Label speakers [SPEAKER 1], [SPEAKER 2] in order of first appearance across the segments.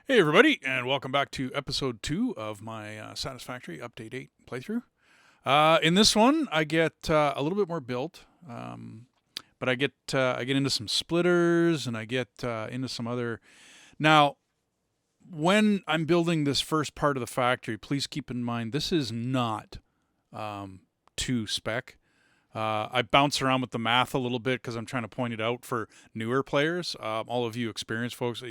[SPEAKER 1] Hey everybody, and welcome back to episode 2 of my Satisfactory Update 8 playthrough. In this one, I get a little bit more built, but I get into some splitters, and I get into some other. Now, when I'm building this first part of the factory, please keep in mind this is not to spec. I bounce around with the math a little bit because I'm trying to point it out for newer players. All of you experienced folks,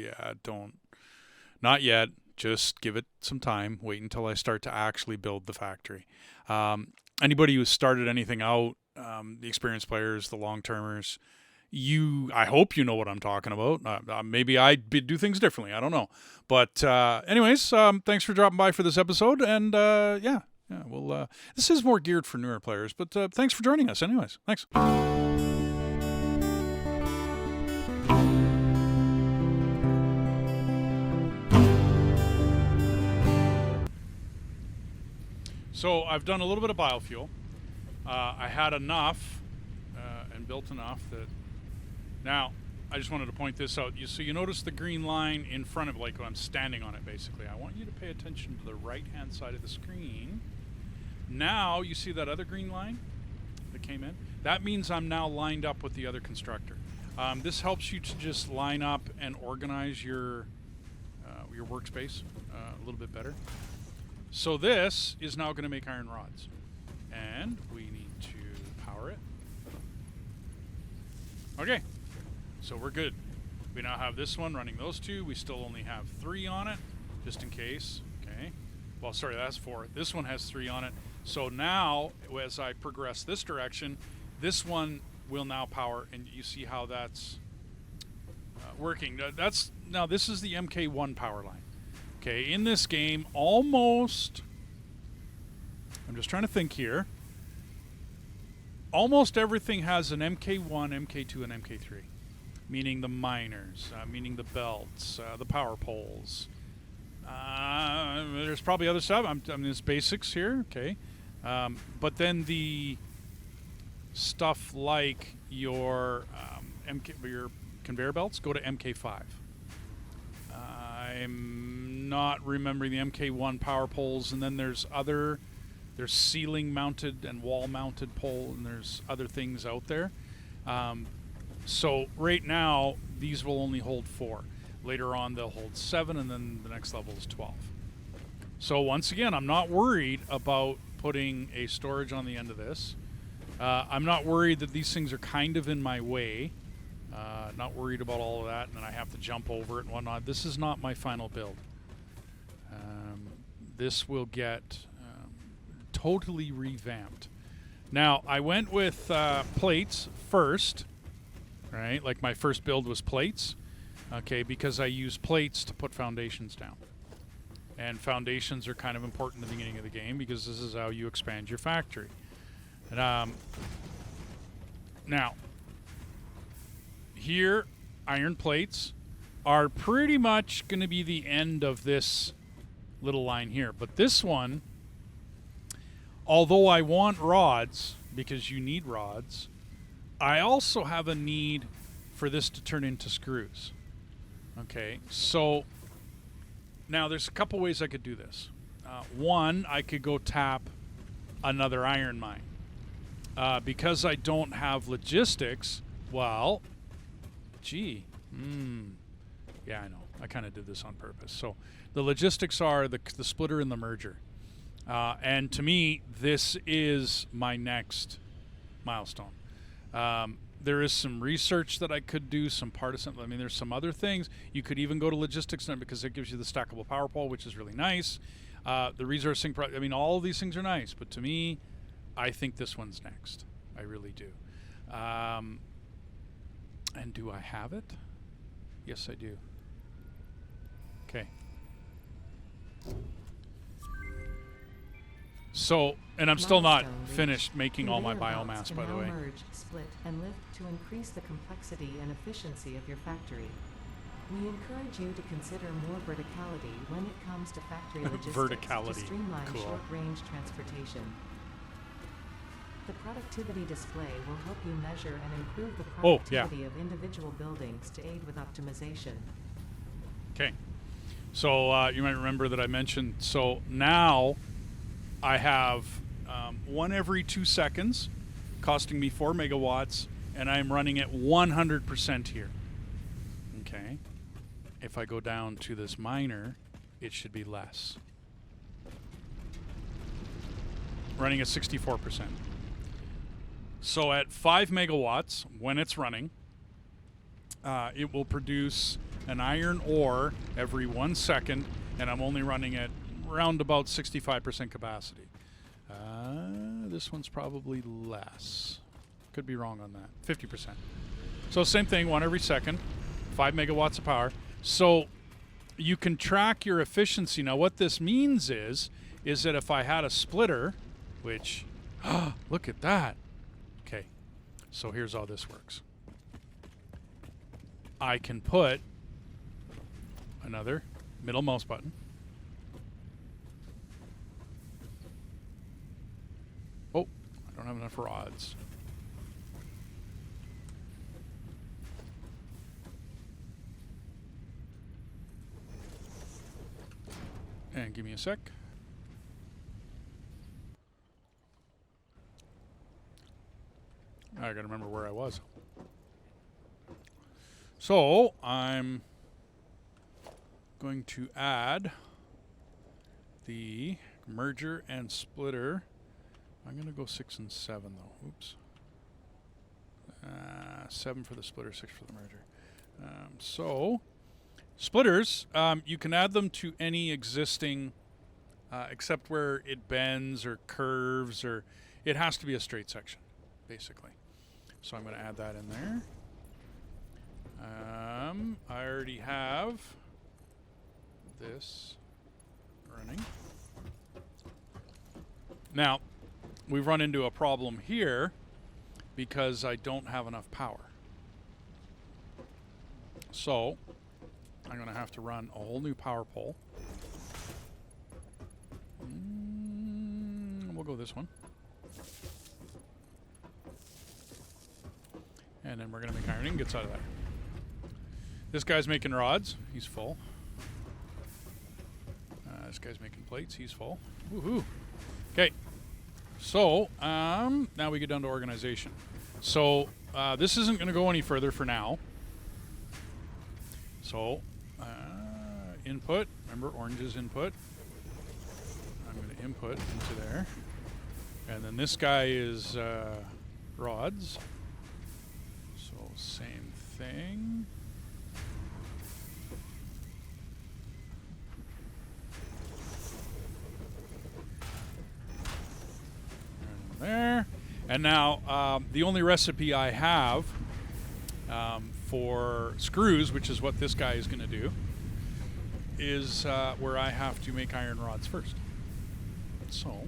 [SPEAKER 1] not yet. Just give it some time. Wait until I start to actually build the factory. Anybody who's started anything out, the experienced players, the long-termers, I hope you know what I'm talking about. Maybe I do things differently. I don't know. But anyways, thanks for dropping by for this episode. And this is more geared for newer players. But thanks for joining us anyways. Thanks. So I've done a little bit of biofuel. I had enough and built enough that now I just wanted to point this out. So you notice the green line in front of, like, when I'm standing on it, basically. I want you to pay attention to the right-hand side of the screen. Now you see that other green line that came in? That means I'm now lined up with the other constructor. This helps you to just line up and organize your workspace a little bit better. So this is now going to make iron rods, and we need to power it. Okay, so we're good. We now have this one running those two. We still only have 3 on it, just in case. Okay, well, sorry, that's 4. This one has 3 on it. So now, as I progress this direction, this one will now power, and you see how that's working. Now this is the MK1 power line. Okay, in this game, almost, I'm just trying to think here, almost everything has an MK1, MK2, and MK3, meaning the miners, meaning the belts, the power poles. There's probably other stuff. I mean, it's basics here, okay. But then the stuff like your conveyor belts go to MK5. I'm not remembering the MK1 power poles, and then there's ceiling mounted and wall mounted pole, and there's other things out there. So right now these will only hold 4. Later on they'll hold 7, and then the next level is 12. So once again, I'm not worried about putting a storage on the end of this. I'm not worried that these things are kind of in my way. Not worried about all of that, and then I have to jump over it and whatnot. This is not my final build. This will get totally revamped. Now, I went with plates first, right? Like my first build was plates, okay, because I use plates to put foundations down. And foundations are kind of important at the beginning of the game because this is how you expand your factory. And, now, here, iron plates are pretty much going to be the end of this little line here. But this one, although I want rods, because you need rods, I also have a need for this to turn into screws. Okay, so now there's a couple ways I could do this. One, I could go tap another iron mine. Because I don't have logistics, well, gee, yeah, I know. I kind of did this on purpose. So the logistics are the splitter and the merger. And to me, this is my next milestone. There is some research that I could do, some partisan. I mean, there's some other things. You could even go to logistics because it gives you the stackable power pole, which is really nice. The resourcing, I mean, all of these things are nice. But to me, I think this one's next. I really do. And do I have it? Yes, I do. Okay. So, and I'm still not finished making all my biomass, by the way.
[SPEAKER 2] Merge, split, and lift to increase the complexity and efficiency of your factory. We encourage you to consider more verticality when it comes to factory logistics to streamline short-range transportation. The productivity display will help you measure and improve the productivity of individual buildings to aid with optimization.
[SPEAKER 1] Okay. So you might remember that I mentioned, so now I have one every 2 seconds, costing me 4 megawatts, and I'm running at 100% here. Okay. If I go down to this miner, it should be less. Running at 64%. So at 5 megawatts, when it's running, it will produce an iron ore every 1 second, and I'm only running at around about 65% capacity. This one's probably less. Could be wrong on that. 50%. So same thing, 1 every second, 5 megawatts of power. So you can track your efficiency. Now what this means is that if I had a splitter, which, look at that. Okay, so here's how this works. I can put another middle mouse button. Oh, I don't have enough rods. And give me a sec. I gotta remember where I was. So I'm going to add the merger and splitter. I'm gonna go 6 and 7 though. Oops. 7 for the splitter, 6 for the merger. So splitters, you can add them to any existing, except where it bends or curves, or it has to be a straight section, basically. So I'm going to add that in there. I already have this running. Now, we've run into a problem here because I don't have enough power. So I'm going to have to run a whole new power pole. We'll go this one. And then we're going to make ironing. Gets out of there. This guy's making rods. He's full. This guy's making plates. He's full. Woohoo. Okay. So now we get down to organization. So this isn't going to go any further for now. So input. Remember, orange is input. I'm going to input into there. And then this guy is rods. So same thing. There. And now the only recipe I have for screws, which is what this guy is going to do, is where I have to make iron rods first. So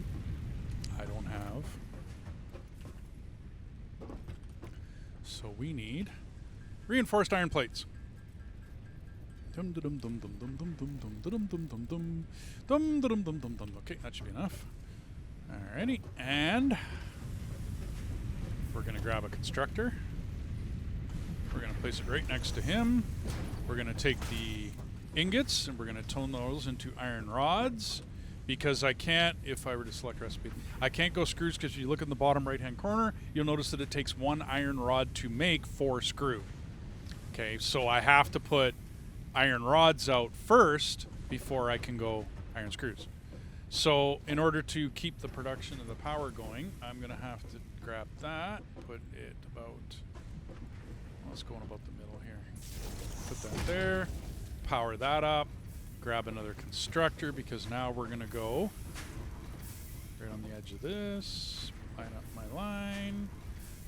[SPEAKER 1] I don't have. So we need reinforced iron plates. Okay, that should be enough. Alrighty, and we're going to grab a constructor. We're going to place it right next to him. We're going to take the ingots and we're going to turn those into iron rods, because I can't, if I were to select recipe, I can't go screws, because if you look in the bottom right hand corner, you'll notice that it takes 1 iron rod to make 4 screw. Okay, so I have to put iron rods out first before I can go iron screws. So in order to keep the production of the power going, I'm going to have to grab that, put it about, well, let's go in about the middle here. Put that there, power that up, grab another constructor, because now we're going to go right on the edge of this, line up my line.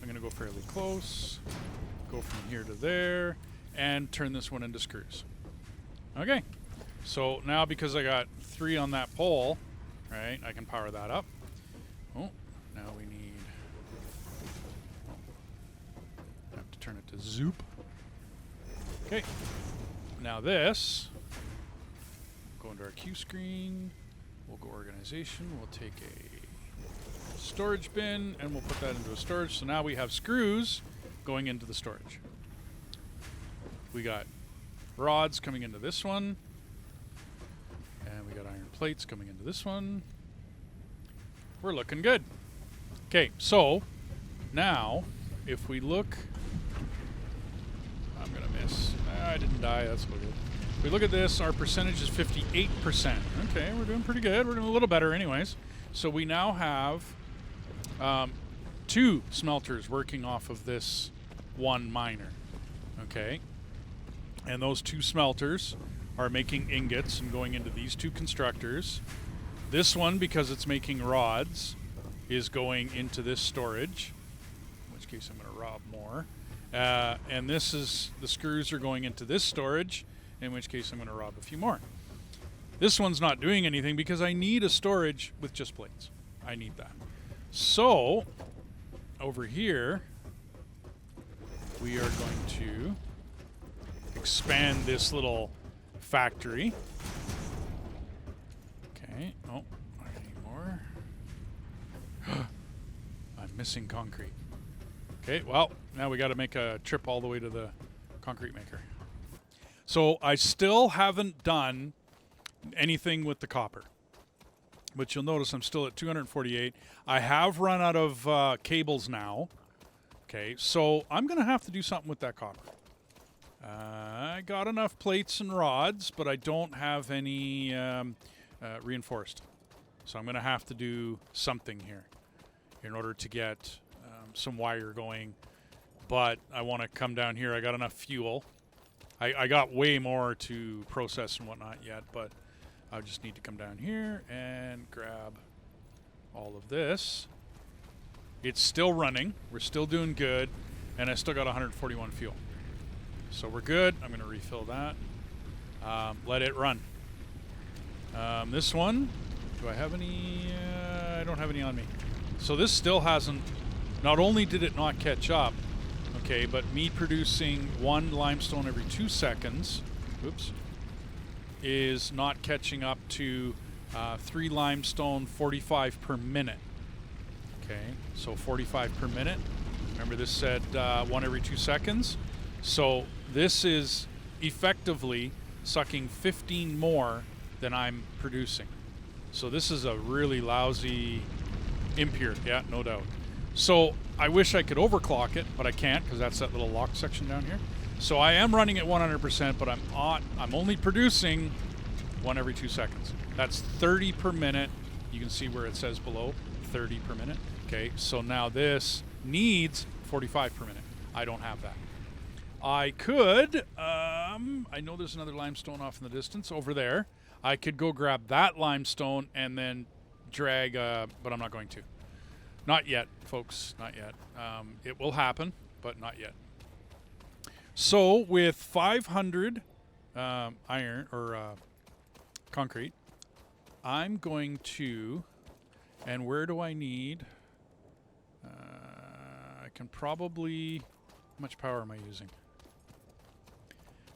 [SPEAKER 1] I'm going to go fairly close, go from here to there, and turn this one into screws. Okay, so now because I got 3 on that pole, right, I can power that up. Oh, now we need, I have to turn it to zoop. Okay, now this, go into our Q screen, we'll go organization, we'll take a storage bin and we'll put that into a storage. So now we have screws going into the storage. We got rods coming into this one. plates coming into this one. We're looking good. Okay, so now if we look, I'm gonna miss. I didn't die, that's what good. If we look at this, our percentage is 58%. Okay, we're doing pretty good. We're doing a little better anyways. So we now have 2 smelters working off of this 1 miner. Okay, and those 2 smelters are making ingots and going into these 2 constructors. This one, because it's making rods, is going into this storage, in which case I'm going to rob more. And this is, the screws are going into this storage, in which case I'm going to rob a few more. This one's not doing anything because I need a storage with just plates. I need that. So, over here, we are going to expand this little factory. Okay. Oh, I need more. I'm missing concrete. Okay, well, now we got to make a trip all the way to the concrete maker. So I still haven't done anything with the copper, but you'll notice I'm still at 248. I have run out of cables now. Okay, so I'm going to have to do something with that copper. I got enough plates and rods, but I don't have any reinforced. So I'm going to have to do something here in order to get some wire going. But I want to come down here. I got enough fuel. I got way more to process and whatnot yet, but I just need to come down here and grab all of this. It's still running. We're still doing good, and I still got 141 fuel. So we're good. I'm going to refill that. Let it run. This one, do I have any? I don't have any on me. So this still hasn't, not only did it not catch up, okay, but me producing 1 limestone every 2 seconds, oops, is not catching up to 3 limestone, 45 per minute. Okay, so 45 per minute. Remember this said 1 every 2 seconds. So this is effectively sucking 15 more than I'm producing. So this is a really lousy impure, yeah, no doubt. So I wish I could overclock it, but I can't because that's that little lock section down here. So I am running at 100%, but I'm only producing 1 every 2 seconds. That's 30 per minute. You can see where it says below 30 per minute. Okay, so now this needs 45 per minute. I don't have that. I could, I know there's another limestone off in the distance over there. I could go grab that limestone and then drag, but I'm not going to. Not yet, folks, not yet. It will happen, but not yet. So with 500 iron or concrete, I'm going to, and where do I need? I can probably, how much power am I using?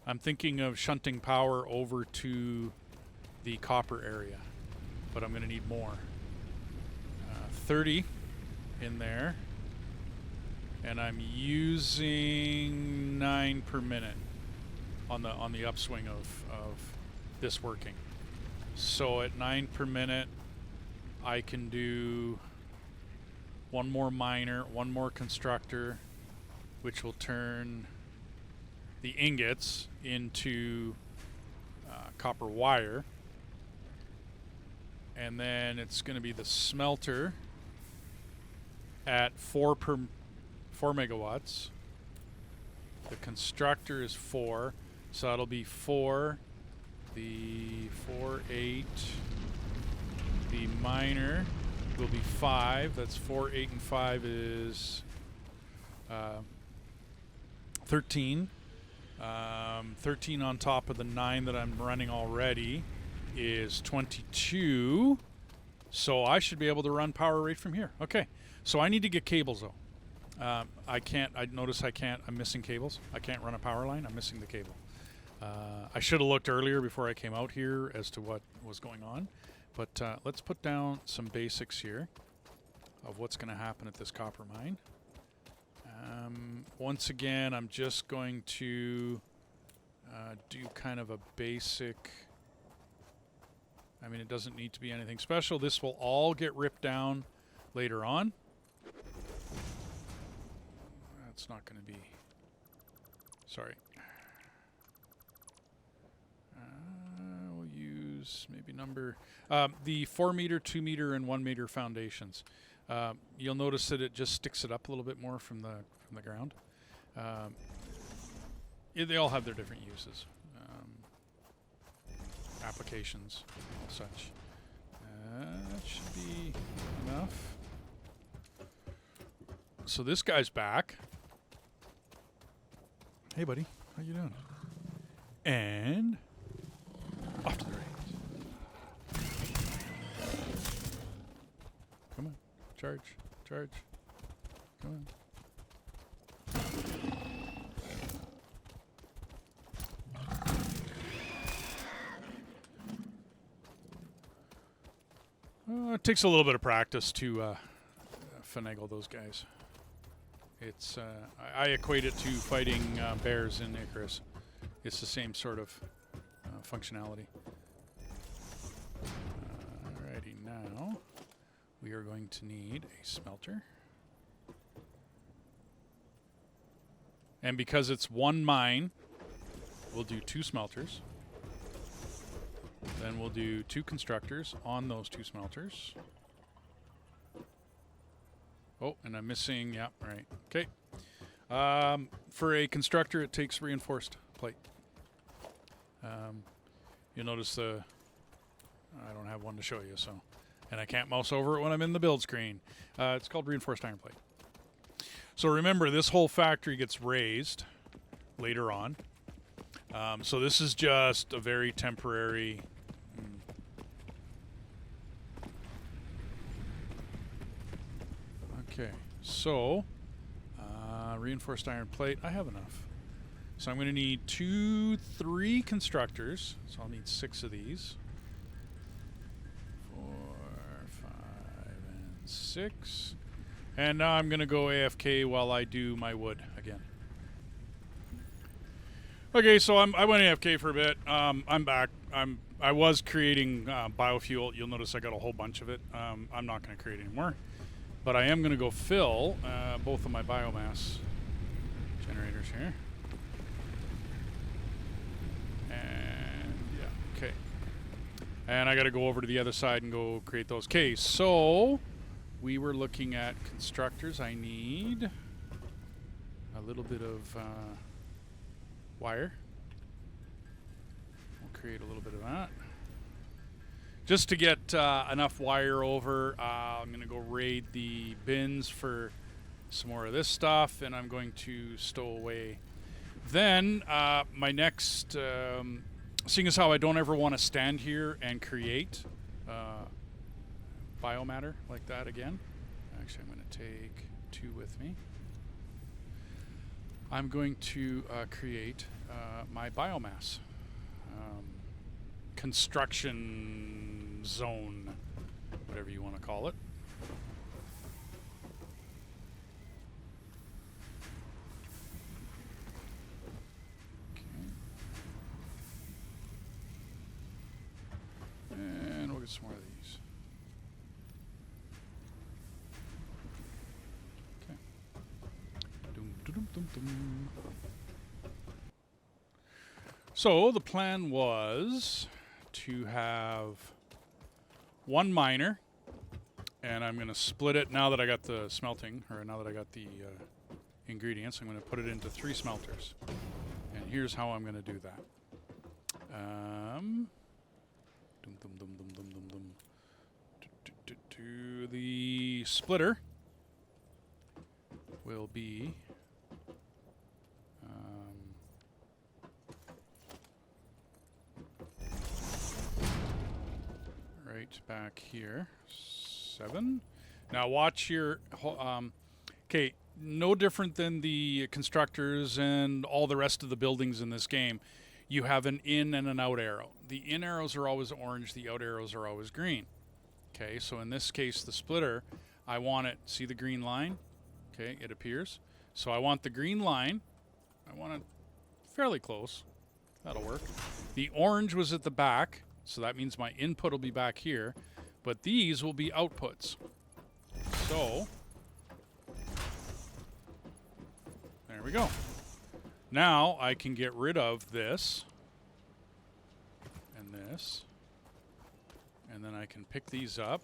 [SPEAKER 1] I'm thinking of shunting power over to the copper area, but I'm going to need more. 30 in there, and I'm using 9 per minute on the upswing of this working. So at 9 per minute, I can do 1 more miner, 1 more constructor, which will turn the ingots into copper wire. And then it's going to be the smelter at 4 megawatts. The constructor is 4, so that'll be 4. The 4, 8. The miner will be 5. That's 4, 8, and 5 is 13. 13 on top of the 9 that I'm running already is 22. So I should be able to run power right from here. Okay. So I need to get cables though. I can't, I notice I can't, I'm missing cables. I can't run a power line. I'm missing the cable. I should have looked earlier before I came out here as to what was going on. But let's put down some basics here of what's going to happen at this copper mine. Once again, I'm just going to do kind of a basic I mean, it doesn't need to be anything special. This will all get ripped down later on. That's not going to be... Sorry. We'll use maybe number... the 4 meter, 2 meter, and 1 meter foundations. You'll notice that it just sticks it up a little bit more from the ground. They all have their different uses. Applications, all such. That should be enough. So this guy's back. Hey, buddy. How you doing? And off to the race. Come on. Charge. Charge. Come on. It takes a little bit of practice to finagle those guys. It's I equate it to fighting bears in Icarus. It's the same sort of functionality. Alrighty, now we are going to need a smelter. And because it's one mine, we'll do 2 smelters. Then we'll do 2 constructors on those 2 smelters. Oh, and I'm missing, yeah, right. Okay. For a constructor, it takes reinforced plate. You'll notice I don't have one to show you, so. And I can't mouse over it when I'm in the build screen. It's called reinforced iron plate. So remember, this whole factory gets raised later on. So this is just a very temporary... Okay, so reinforced iron plate, I have enough. So I'm going to need 3 constructors. So I'll need 6 of these. 4, 5, and 6. And now I'm going to go AFK while I do my wood again. Okay, so I went AFK for a bit. I'm back. I was creating biofuel. You'll notice I got a whole bunch of it. I'm not going to create any more. But I am going to go fill both of my biomass generators here. And yeah, okay. And I got to go over to the other side and go create those. Okay, so we were looking at constructors. I need a little bit of wire. We'll create a little bit of that. Just to get enough wire over, I'm going to go raid the bins for some more of this stuff, and I'm going to stow away. Then, my next, seeing as how I don't ever want to stand here and create biomatter like that again. Actually, I'm going to take 2 with me. I'm going to create my biomass. Construction zone, whatever you want to call it. Okay. And we'll get some more of these. Okay. Dum. So the plan was to have 1 miner, and I'm going to split it now that I got the smelting, or now that I got the ingredients. I'm going to put it into 3 smelters, and here's how I'm going to do that. The splitter will be right back here. 7. Now watch your okay, no different than the constructors and all the rest of the buildings in this game. You have an in and an out arrow. The in arrows are always orange, the out arrows are always green. Okay, so in this case the splitter, I want it, see the green line? Okay, it appears. So I want the green line, I want it fairly close. That'll work. The orange was at the back. So that means my input will be back here, but these will be outputs. So there we go. Now I can get rid of this and this, and then I can pick these up.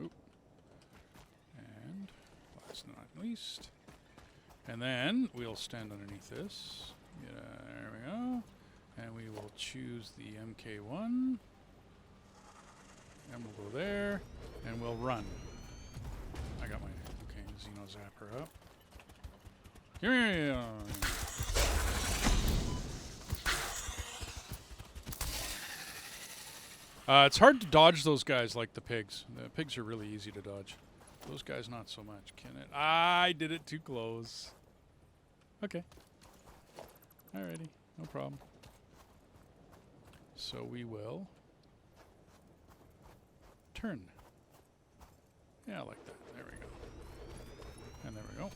[SPEAKER 1] Oop. And last but not least. And then we'll stand underneath this. Yeah, there we go. And we will choose the MK1. And we'll go there. And we'll run. I got my Xeno Zapper up. Here. It's hard to dodge those guys like the pigs. The pigs are really easy to dodge. Those guys not so much. Can it? I did it too close. Okay. Alrighty. No problem. So we will turn. Yeah, like that. There we go. And there we go.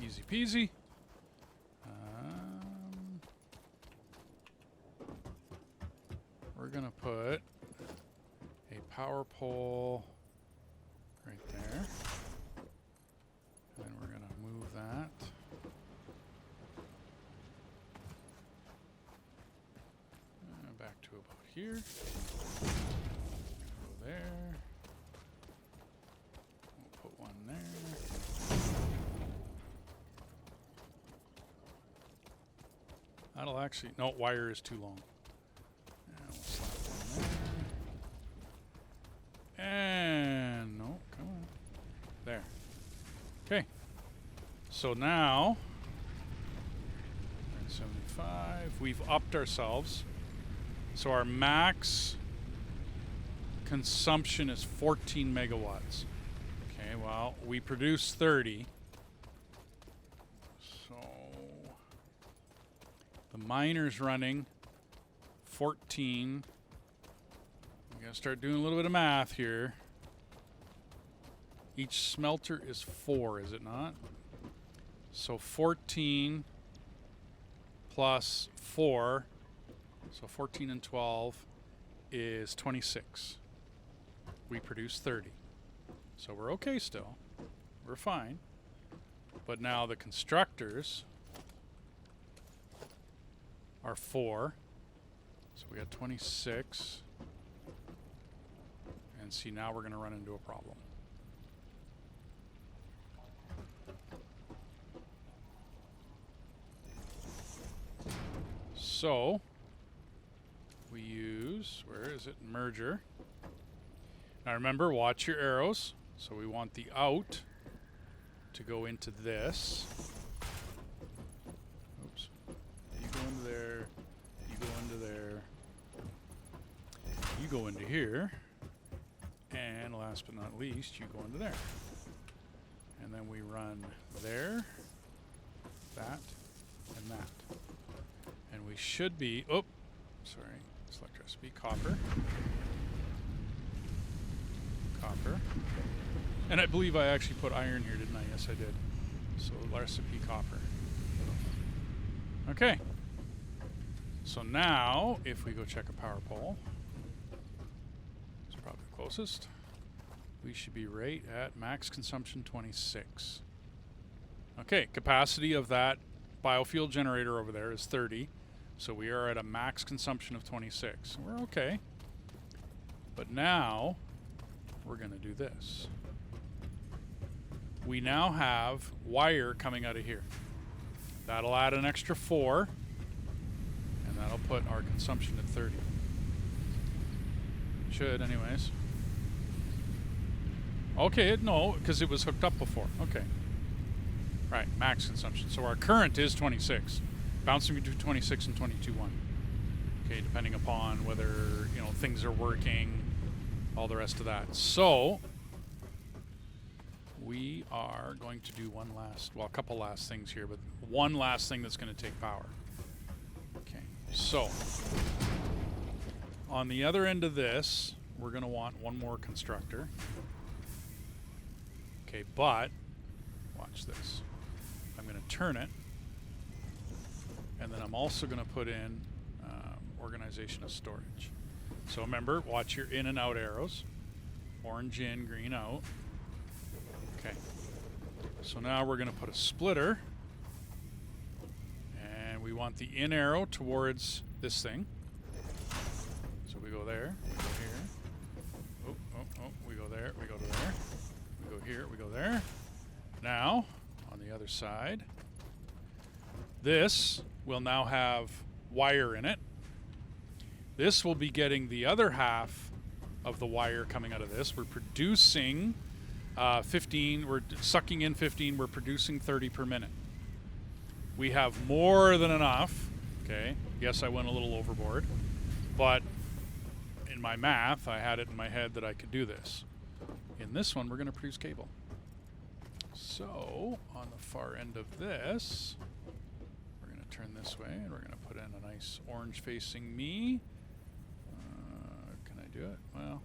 [SPEAKER 1] Easy peasy. We're going to put a power pole right there. And then we're going to move that. Back to about here. Go there. We'll put one there. That'll actually... No, wire is too long. And we'll slap one there. And... No, come on. There. Okay. So now... 75. We've upped ourselves. So our max consumption is 14 megawatts. Okay, well, we produce 30. So the miner's running 14. I'm going to start doing a little bit of math here. Each smelter is 4, is it not? So 14 plus 4. So 14 and 12 is 26. We produce 30. So we're okay still. We're fine. But now the constructors are 4. So we got 26. And see, now we're going to run into a problem. So we use, where is it? Merger. Now remember, watch your arrows. So we want the out to go into this. Oops. You go into there. You go into there. You go into here. And last but not least, you go into there. And then we run there, that, and that. And we should be, oh, sorry. Select recipe, copper. Copper. And I believe I actually put iron here, didn't I? Yes, I did. So recipe, copper. Okay. So now, if we go check a power pole, it's probably the closest, we should be right at max consumption 26. Okay, capacity of that biofuel generator over there is 30. So we are at a max consumption of 26. We're okay. But now we're going to do this. We now have wire coming out of here. That'll add an extra 4. And that'll put our consumption at 30. Should anyways. Okay, no, because it was hooked up before. Okay. Right, max consumption. So our current is 26. Bouncing between 26 and 22.1. Okay, depending upon whether, you know, things are working, all the rest of that. So we are going to do one last, well, a couple last things here, but one last thing that's going to take power. Okay, so on the other end of this, we're going to want one more constructor. Okay, but watch this. I'm going to turn it. And then I'm also going to put in organization of storage. So remember, watch your in and out arrows. Orange in, green out. Okay. So now we're going to put a splitter. And we want the in arrow towards this thing. So we go there, we go here. Oh, we go there, we go to there. We go here, we go there. Now, on the other side, this will now have wire in it. This will be getting the other half of the wire coming out of this. We're producing 15, we're sucking in 15, we're producing 30 per minute. We have more than enough, okay? Yes, I went a little overboard, but in my math, I had it in my head that I could do this. In this one, we're going to produce cable. So, on the far end of this, we're going to turn this way, and we're going to put in a nice orange facing me. Can I do it? Well,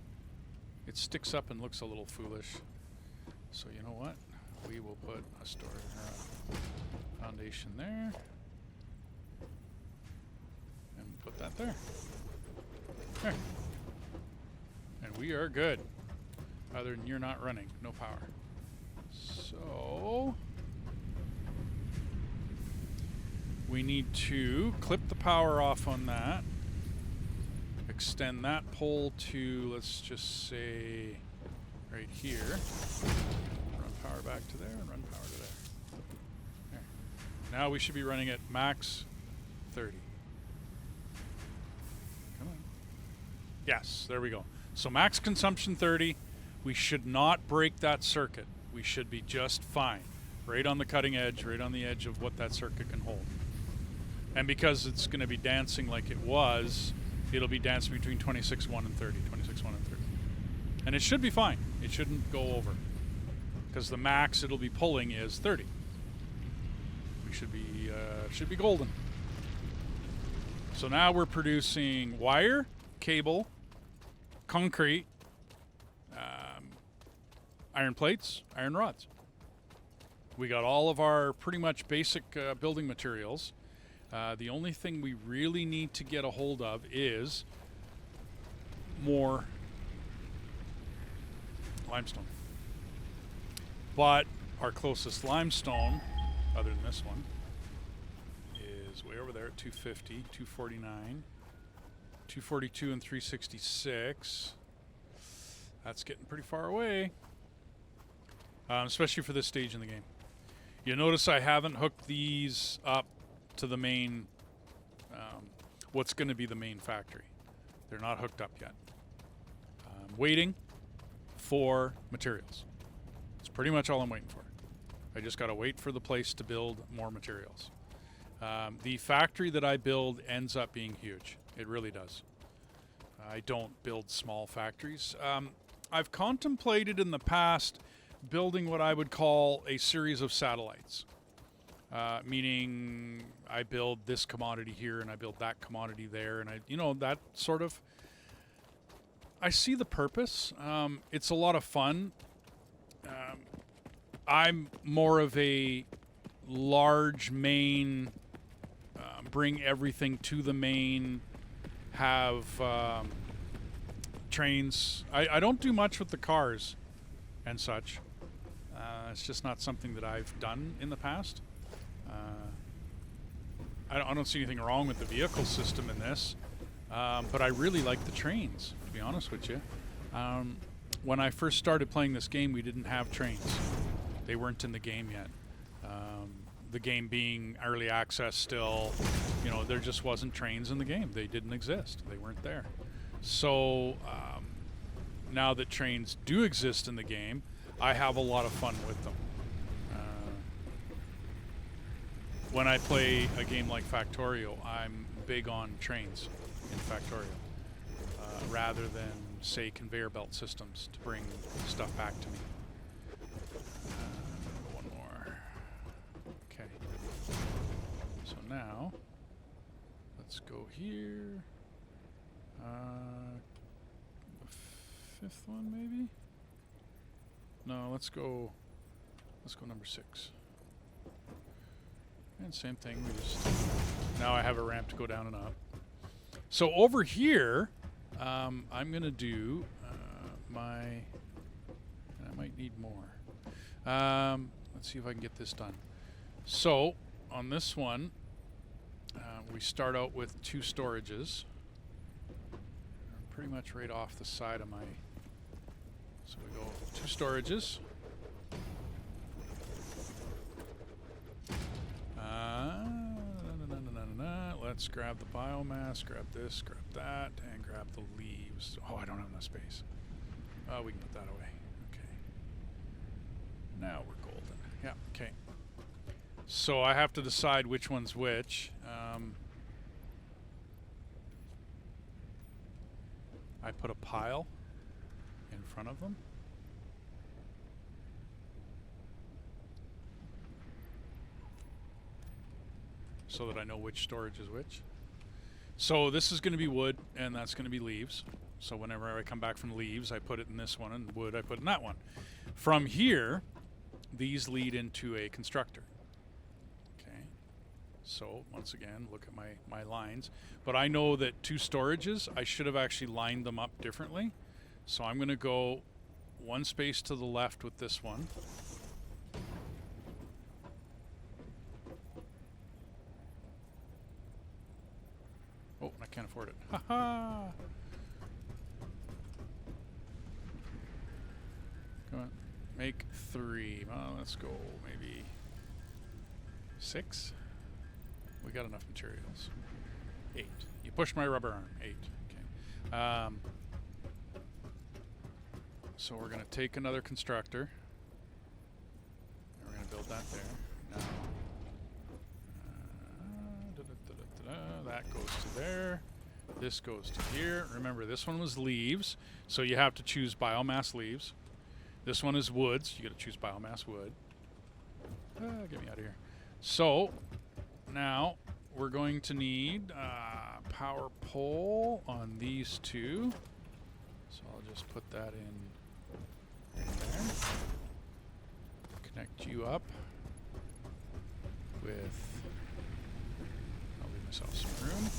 [SPEAKER 1] it sticks up and looks a little foolish. So you know what? We will put a storage foundation there. And put that there. There. And we are good. Other than you're not running. No power. So we need to clip the power off on that. Extend that pole to, let's just say, right here. Run power back to there and run power to there. There. Now we should be running at max 30. Come on. Yes, there we go. So max consumption 30. We should not break that circuit. We should be just fine. Right on the cutting edge, right on the edge of what that circuit can hold. And because it's going to be dancing like it was, it'll be dancing between 26.1 and 30, 26.1 and 30. And it should be fine. It shouldn't go over. Because the max it'll be pulling is 30. We should be golden. So now we're producing wire, cable, concrete, iron plates, iron rods. We got all of our pretty much basic building materials. The only thing we really need to get a hold of is more limestone. But our closest limestone, other than this one, is way over there at 250, 249, 242 and 366. That's getting pretty far away, especially for this stage in the game. You notice I haven't hooked these up to the main, what's going to be the main factory. They're not hooked up yet. I'm waiting for materials. It's pretty much all I'm waiting for. I just got to wait for the place to build more materials. The factory that I build ends up being huge. It really does. I don't build small factories. I've contemplated in the past building what I would call a series of satellites. Meaning I build this commodity here and I build that commodity there, and that sort of, I see the purpose. It's a lot of fun. I'm more of a large main, bring everything to the main, have trains. I don't do much with the cars and such. It's just not something that I've done in the past. I don't see anything wrong with the vehicle system in this, but I really like the trains, to be honest with you. When I first started playing this game, we didn't have trains. They weren't in the game yet. The game being early access still, there just wasn't trains in the game. They didn't exist. They weren't there. So now that trains do exist in the game, I have a lot of fun with them. When I play a game like Factorio, I'm big on trains in Factorio, rather than, say, conveyor belt systems to bring stuff back to me. One more. Okay. So now, let's go here. The fifth one, maybe? No, let's go number 6. And same thing, we just, now I have a ramp to go down and up. So over here, I'm going to do my, and I might need more. Let's see if I can get this done. So on this one, we start out with 2 storages. Pretty much right off the side of my, so we go 2 storages. Let's grab the biomass, grab this, grab that, and grab the leaves. Oh, I don't have enough space. Oh, we can put that away. Okay. Now we're golden. Yeah, okay. So I have to decide which one's which. I put a pile in front of them. So that I know which storage is which. So this is going to be wood, and that's going to be leaves. So whenever I come back from leaves, I put it in this one, and wood I put in that one. From here, these lead into a constructor. Okay. So once again, look at my lines. But I know that 2 storages, I should have actually lined them up differently. So I'm going to go 1 space to the left with this one. Oh, I can't afford it. Ha ha! Come on. Make 3. Well, let's go maybe 6. We got enough materials. 8. You push my rubber arm. 8. Okay. So we're going to take another constructor. And we're going to build that there. Now, that goes to there. This goes to here. Remember, this one was leaves, so you have to choose biomass leaves. This one is woods. You got to choose biomass wood. Get me out of here. So now we're going to need power pole on these 2. So I'll just put that in right there. Connect you up with. Myself some room.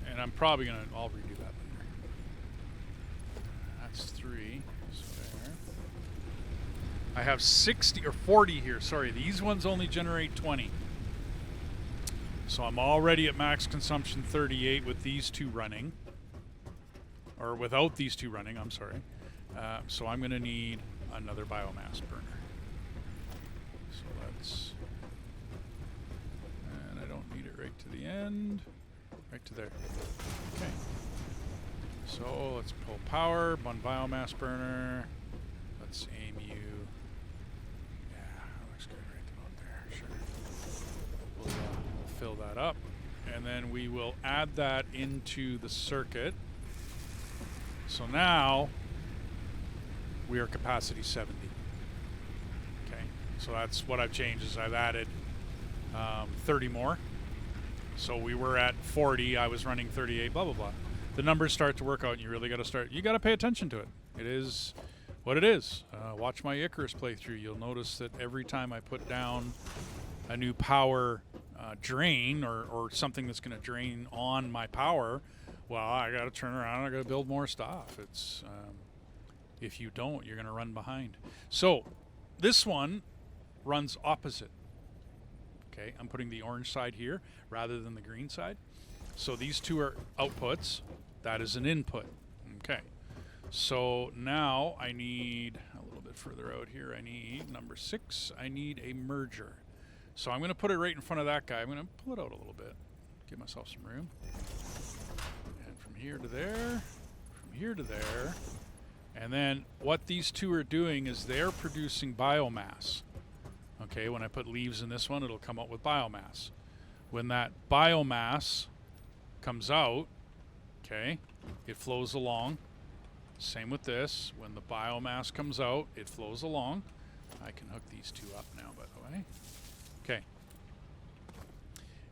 [SPEAKER 1] And I'm probably going to, I'll redo that later. That's 3. So there. I have 60 or 40 here. Sorry, these ones only generate 20. So I'm already at max consumption 38 with these 2 running. Or without these 2 running, I'm sorry. So I'm going to need another biomass burner. So let's... right to the end, right to there. Okay. So let's pull power, 1 biomass burner. Let's aim you. Yeah, that looks good right about there. Sure. We'll fill that up, and then we will add that into the circuit. So now we are capacity 70. Okay. So that's what I've changed. Is I've added 30 more. So we were at 40, I was running 38, blah, blah, blah. The numbers start to work out, and you really got to pay attention to it. It is what it is. Watch my Icarus playthrough. You'll notice that every time I put down a new power drain or something that's going to drain on my power, well, I got to turn around, I got to build more stuff. It's if you don't, you're going to run behind. So this one runs opposite. Okay, I'm putting the orange side here rather than the green side. So these 2 are outputs. That is an input. Okay. So now I need a little bit further out here. I need number 6. I need a merger. So I'm going to put it right in front of that guy. I'm going to pull it out a little bit. Give myself some room. And from here to there. From here to there. And then what these 2 are doing is they're producing biomass. Okay, when I put leaves in this one, it'll come out with biomass. When that biomass comes out, okay, it flows along. Same with this. When the biomass comes out, it flows along. I can hook these 2 up now, by the way. Okay.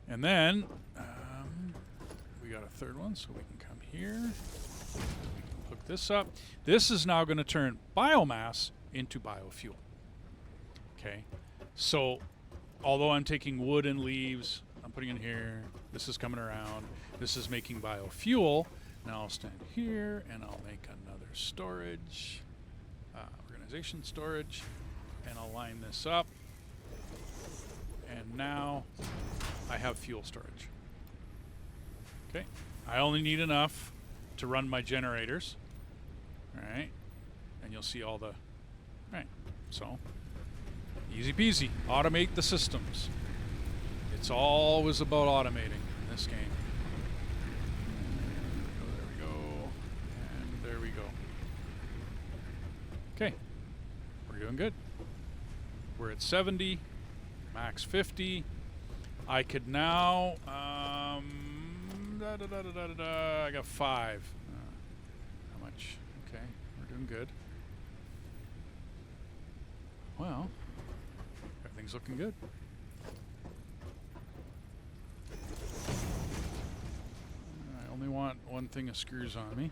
[SPEAKER 1] And then we got a 3rd one, so we can come here. We can hook this up. This is now going to turn biomass into biofuel. Okay. So, although I'm taking wood and leaves, I'm putting in here. This is coming around. This is making biofuel. Now I'll stand here and I'll make another storage, organization storage, and I'll line this up. And now I have fuel storage. Okay. I only need enough to run my generators. All right. And you'll see all the... All right. So, easy peasy. Automate the systems. It's always about automating in this game. There we go. And there we go. Okay. We're doing good. We're at 70. Max 50. I could now... I got 5. How much? Okay. We're doing good. Well, everything's looking good. I only want one thing of screws on me.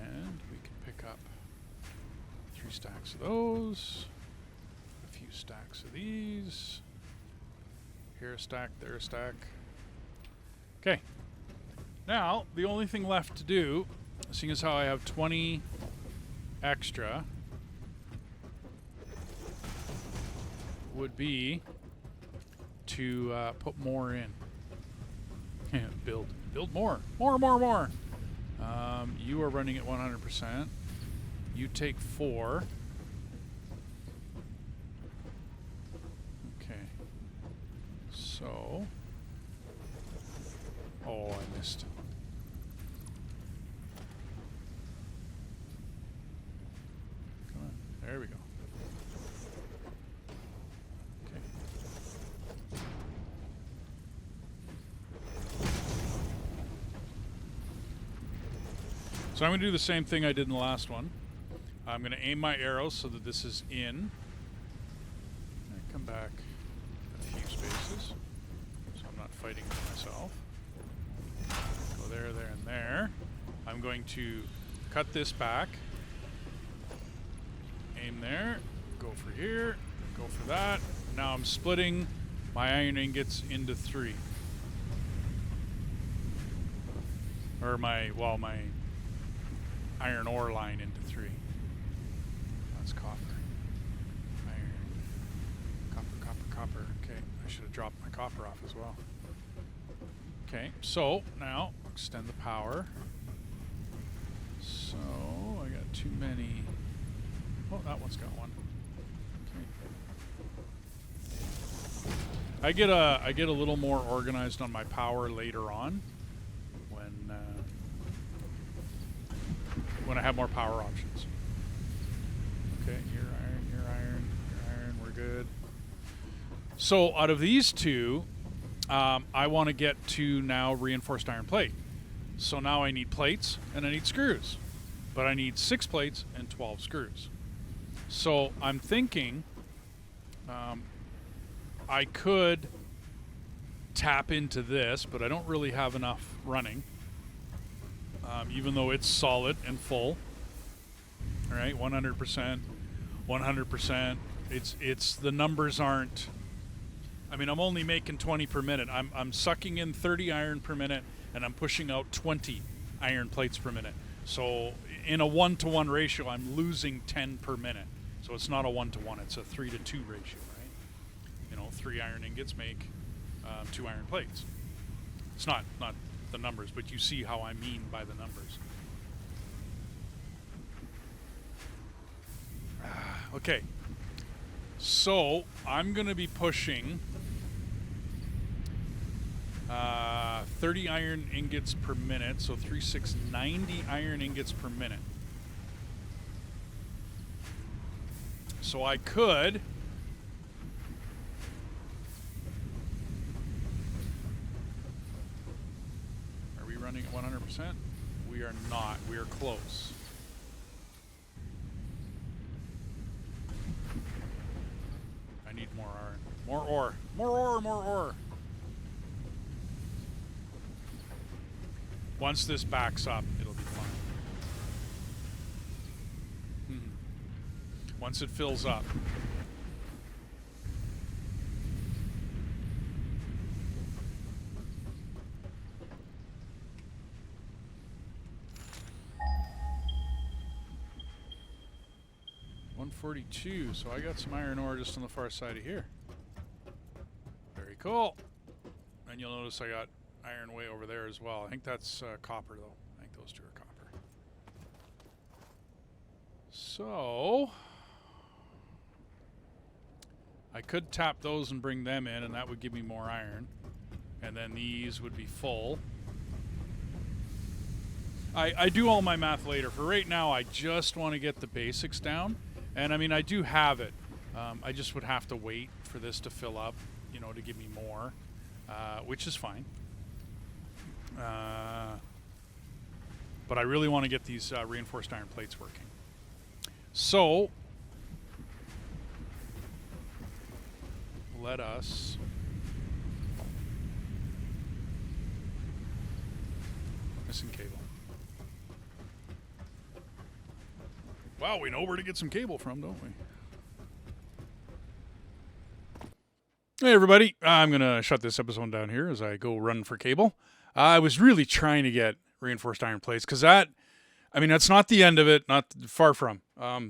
[SPEAKER 1] And we can pick up 3 stacks of those. A few stacks of these. Here a stack, there a stack. Okay. Now, the only thing left to do, seeing as how I have 20 extra, would be to put more in. Build more. More. You are running at 100%. You take 4. Okay. So, oh, I missed. Come on. There we go. So I'm going to do the same thing I did in the last one. I'm going to aim my arrows so that this is in. And come back a few spaces so I'm not fighting with myself. Go there, there, and there. I'm going to cut this back. Aim there. Go for here. Go for that. Now I'm splitting my iron ingots into 3. Or my iron ore line into 3. That's copper. Iron. Copper. Okay, I should have dropped my copper off as well. Okay, so now extend the power. So I got too many. Oh, that one's got one. Okay. I get a little more organized on my power later on when I have more power options. Okay, your iron, we're good. So out of these two, I want to get to now reinforced iron plate. So now I need plates and I need screws. But I need 6 plates and 12 screws. So I'm thinking I could tap into this, but I don't really have enough running. Even though it's solid and full. All right, 100%, 100%. It's the numbers aren't. I mean, I'm only making 20 per minute. I'm sucking in 30 iron per minute, and I'm pushing out 20 iron plates per minute. So in a 1-to-1 ratio, I'm losing 10 per minute. So it's not a 1-to-1; it's a 3-to-2 ratio, right? You know, 3 iron ingots make 2 iron plates. It's not the numbers, but you see how I mean by the numbers. Okay, so I'm going to be pushing 30 iron ingots per minute, so 90 iron ingots per minute. So I could running at 100%? We are not. We are close. I need more iron. More ore. More ore, more ore. Once this backs up, it'll be fine. Once it fills up. 142. So I got some iron ore just on the far side of here. Very cool. And you'll notice I got iron way over there as well. I think that's copper, though. I think those two are copper. So I could tap those and bring them in, and that would give me more iron. And then these would be full. I do all my math later. For right now, I just want to get the basics down. And I mean, I do have it. I just would have to wait for this to fill up, you know, to give me more, which is fine. But I really want to get these reinforced iron plates working. So let us missing cable. Wow, we know where to get some cable from, don't we? Hey everybody, I'm going to shut this episode down here as I go run for cable. I was really trying to get reinforced iron plates because that, I mean, that's not the end of it, not far from.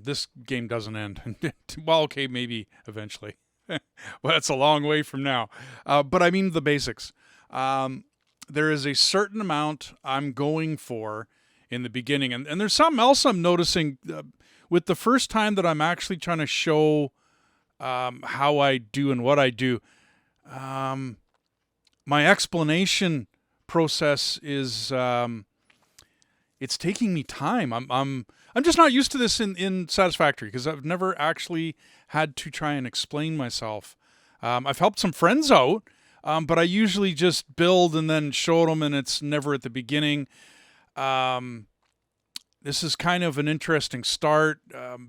[SPEAKER 1] This game doesn't end. Well, okay, maybe eventually. Well, that's a long way from now. But I mean the basics. There is a certain amount I'm going for in the beginning. And there's something else I'm noticing with the first time that I'm actually trying to show how I do and what I do. My explanation process is it's taking me time. I'm just not used to this in Satisfactory because I've never actually had to try and explain myself. I've helped some friends out, but I usually just build and then show them, and it's never at the beginning. This is kind of an interesting start,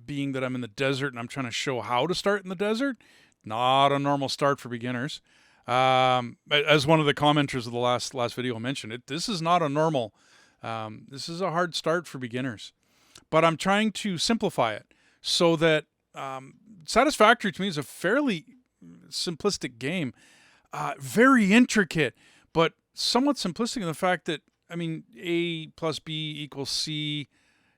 [SPEAKER 1] being that I'm in the desert and I'm trying to show how to start in the desert. Not a normal start for beginners. As one of the commenters of the last video mentioned, this is not a normal. This is a hard start for beginners. But I'm trying to simplify it so that Satisfactory to me is a fairly simplistic game. Very intricate, but somewhat simplistic in the fact that, I mean, A plus B equals C,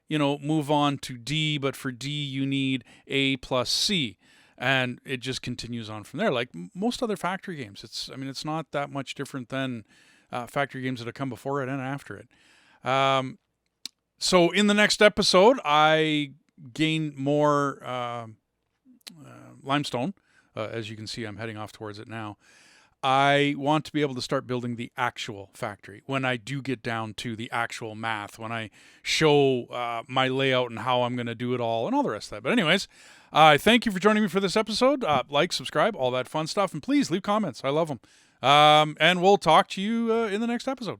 [SPEAKER 1] you know, move on to D, but for D you need A plus C. And it just continues on from there. Like most other factory games, it's not that much different than factory games that have come before it and after it. So in the next episode, I gain more limestone. As you can see, I'm heading off towards it now. I want to be able to start building the actual factory when I do get down to the actual math, when I show my layout and how I'm going to do it all and all the rest of that. But anyways, thank you for joining me for this episode. Like, subscribe, all that fun stuff. And please leave comments. I love them. And we'll talk to you in the next episode.